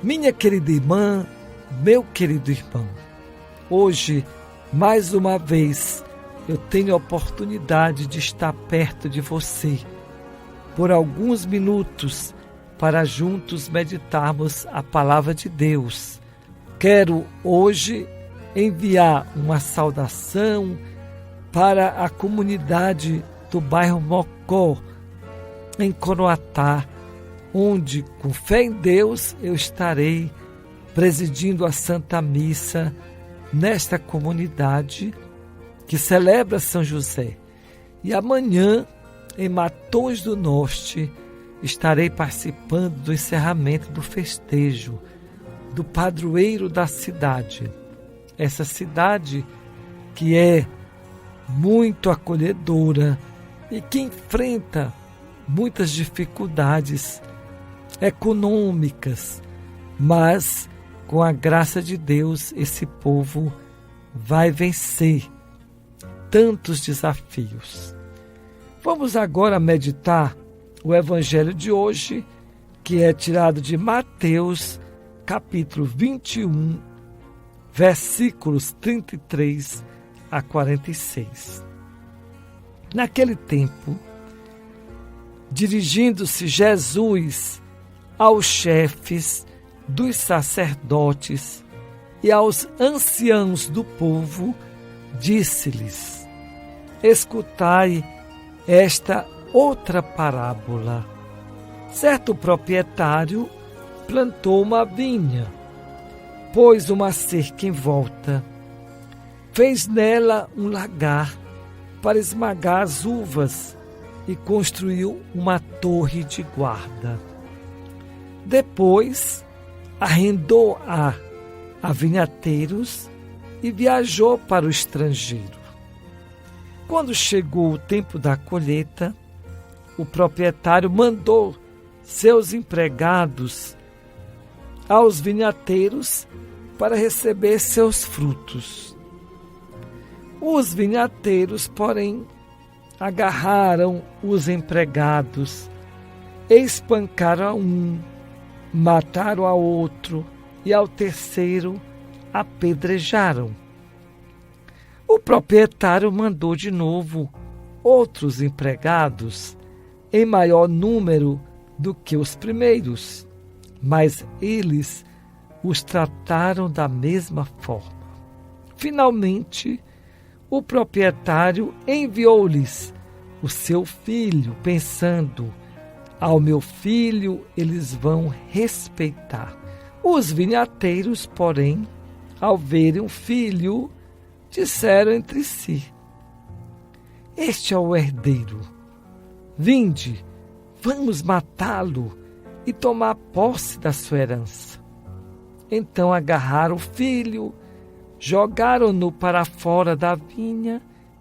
Minha querida irmã, meu querido irmão, hoje, mais uma vez, eu tenho a oportunidade de estar perto de você por alguns minutos para juntos meditarmos a palavra de Deus. Quero hoje enviar uma saudação para a comunidade do bairro Mocó, em Coroatá, onde, com fé em Deus, eu estarei presidindo a Santa Missa nesta comunidade que celebra São José. E amanhã, em Matões do Norte, estarei participando do encerramento do festejo do padroeiro da cidade. Essa cidade que é muito acolhedora e que enfrenta muitas dificuldades econômicas, mas com a graça de Deus esse povo vai vencer tantos desafios. Vamos agora meditar o evangelho de hoje, que é tirado de Mateus, capítulo 21, versículos 33 a 46. Naquele tempo, dirigindo-se Jesus aos chefes dos sacerdotes e aos anciãos do povo, disse-lhes: escutai esta outra parábola. Certo proprietário plantou uma vinha, pôs uma cerca em volta, fez nela um lagar para esmagar as uvas e construiu uma torre de guarda. Depois, arrendou-a a vinhateiros e viajou para o estrangeiro. Quando chegou o tempo da colheita, o proprietário mandou seus empregados aos vinhateiros para receber seus frutos. Os vinhateiros, porém, agarraram os empregados, espancaram a um, mataram a outro e ao terceiro apedrejaram. O proprietário mandou de novo outros empregados em maior número do que os primeiros, mas eles os trataram da mesma forma. Finalmente, o proprietário enviou-lhes o seu filho, pensando: ao meu filho eles vão respeitar. Os vinhateiros, porém, ao verem o filho, disseram entre si: este é o herdeiro. Vinde, vamos matá-lo e tomar posse da sua herança. Então agarraram o filho, jogaram-no para fora da vinha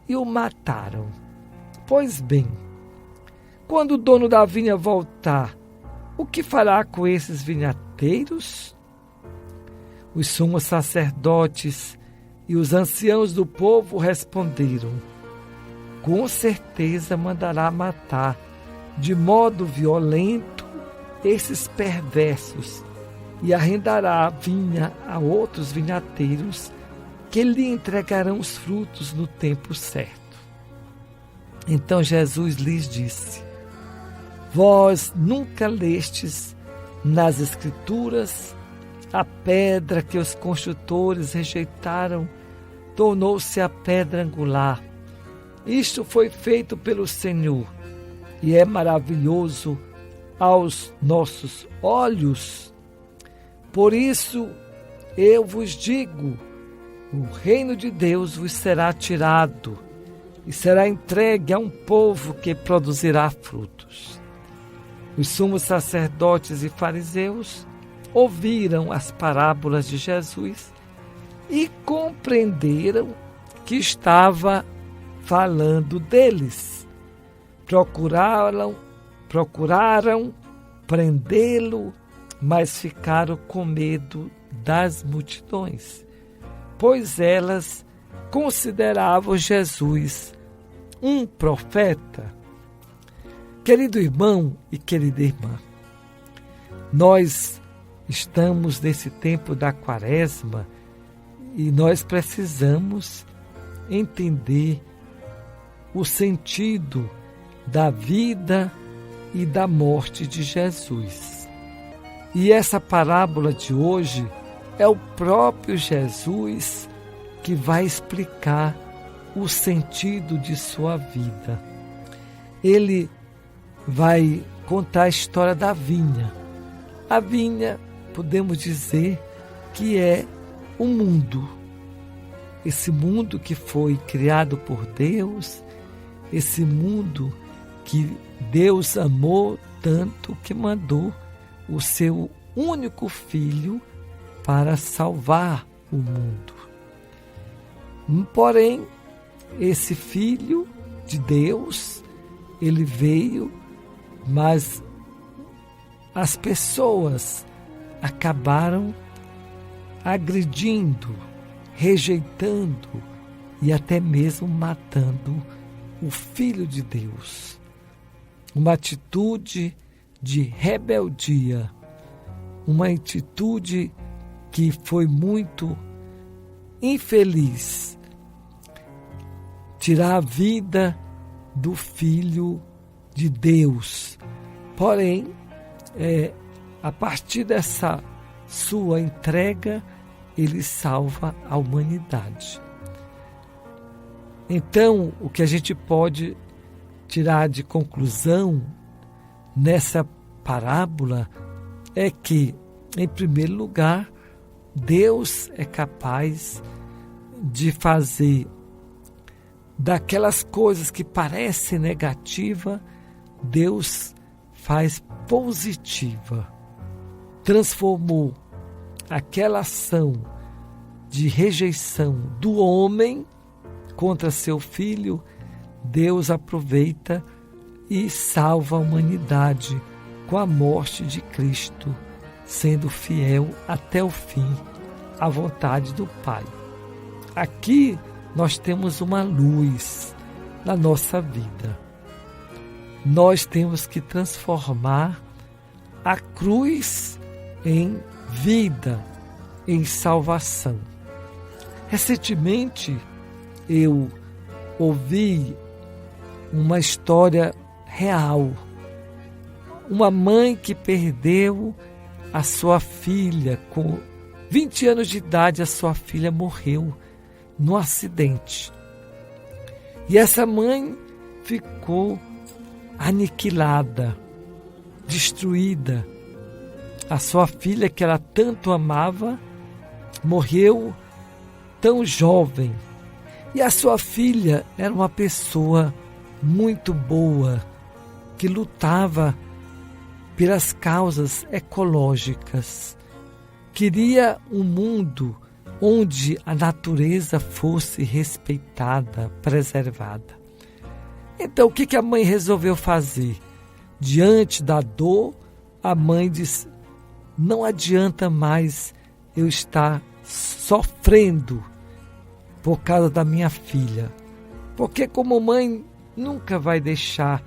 e o mataram. Pois bem, quando o dono da vinha voltar, o que fará com esses vinhateiros? Os sumos sacerdotes e os anciãos do povo responderam: com certeza mandará matar de modo violento esses perversos e arrendará a vinha a outros vinhateiros que lhe entregarão os frutos no tempo certo. Então Jesus lhes disse: vós nunca lestes nas Escrituras: a pedra que os construtores rejeitaram tornou-se a pedra angular. Isto foi feito pelo Senhor e é maravilhoso aos nossos olhos. Por isso eu vos digo: o reino de Deus vos será tirado e será entregue a um povo que produzirá frutos. Os sumos sacerdotes e fariseus ouviram as parábolas de Jesus e compreenderam que estava falando deles. Procuraram prendê-lo, mas ficaram com medo das multidões, pois elas consideravam Jesus um profeta. Querido irmão e querida irmã, nós estamos nesse tempo da Quaresma e nós precisamos entender o sentido da vida e da morte de Jesus. E essa parábola de hoje é o próprio Jesus que vai explicar o sentido de sua vida. Ele vai contar a história da vinha. A vinha, podemos dizer, que é o mundo. Esse mundo que foi criado por Deus, esse mundo que Deus amou tanto que mandou o seu único filho para salvar o mundo. Porém, esse filho de Deus, ele veio, mas as pessoas acabaram agredindo, rejeitando e até mesmo matando o Filho de Deus. Uma atitude de rebeldia, uma atitude que foi muito infeliz, tirar a vida do Filho de Deus. Porém, a partir dessa sua entrega, ele salva a humanidade. Então, o que a gente pode tirar de conclusão nessa parábola é que, em primeiro lugar, Deus é capaz de fazer daquelas coisas que parecem negativas, Deus faz positiva. Transformou aquela ação de rejeição do homem contra seu filho, Deus aproveita e salva a humanidade com a morte de Cristo, sendo fiel até o fim à vontade do Pai. Aqui nós temos uma luz na nossa vida. Nós temos que transformar a cruz em vida, em salvação. Recentemente eu ouvi uma história real. Uma mãe que perdeu a sua filha, com 20 anos de idade, a sua filha morreu num acidente. E essa mãe ficou aniquilada, destruída. A sua filha, que ela tanto amava, morreu tão jovem. E a sua filha era uma pessoa muito boa, que lutava pelas causas ecológicas. Queria um mundo onde a natureza fosse respeitada, preservada. Então, o que a mãe resolveu fazer? Diante da dor, a mãe disse: não adianta mais eu estar sofrendo por causa da minha filha. Porque como mãe nunca vai deixar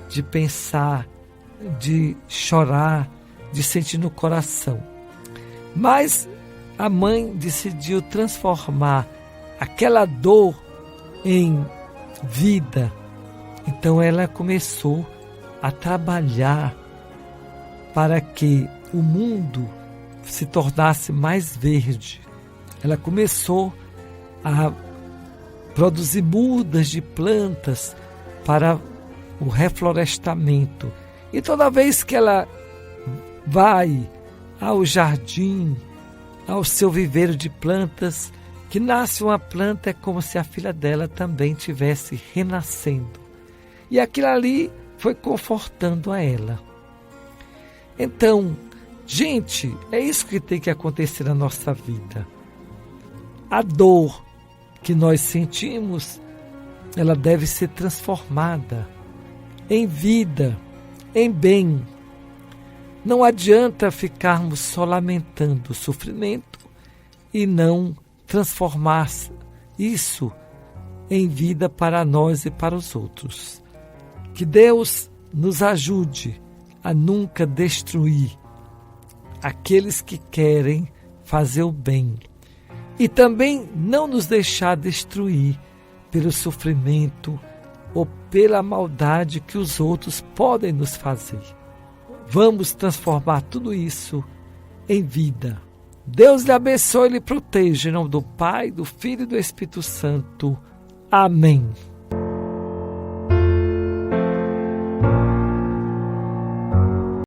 de pensar, de chorar, de sentir no coração. Mas a mãe decidiu transformar aquela dor em vida. Então ela começou a trabalhar para que o mundo se tornasse mais verde. Ela começou a produzir mudas de plantas para o reflorestamento. E toda vez que ela vai ao jardim, ao seu viveiro de plantas, que nasce uma planta, é como se a filha dela também estivesse renascendo. E aquilo ali foi confortando a ela. Então, gente, é isso que tem que acontecer na nossa vida. A dor que nós sentimos, ela deve ser transformada em vida, em bem. Não adianta ficarmos só lamentando o sofrimento e não transformar isso em vida para nós e para os outros. Que Deus nos ajude a nunca destruir aqueles que querem fazer o bem. E também não nos deixar destruir pelo sofrimento ou pela maldade que os outros podem nos fazer. Vamos transformar tudo isso em vida. Deus lhe abençoe e lhe proteja. Em nome do Pai, do Filho e do Espírito Santo. Amém.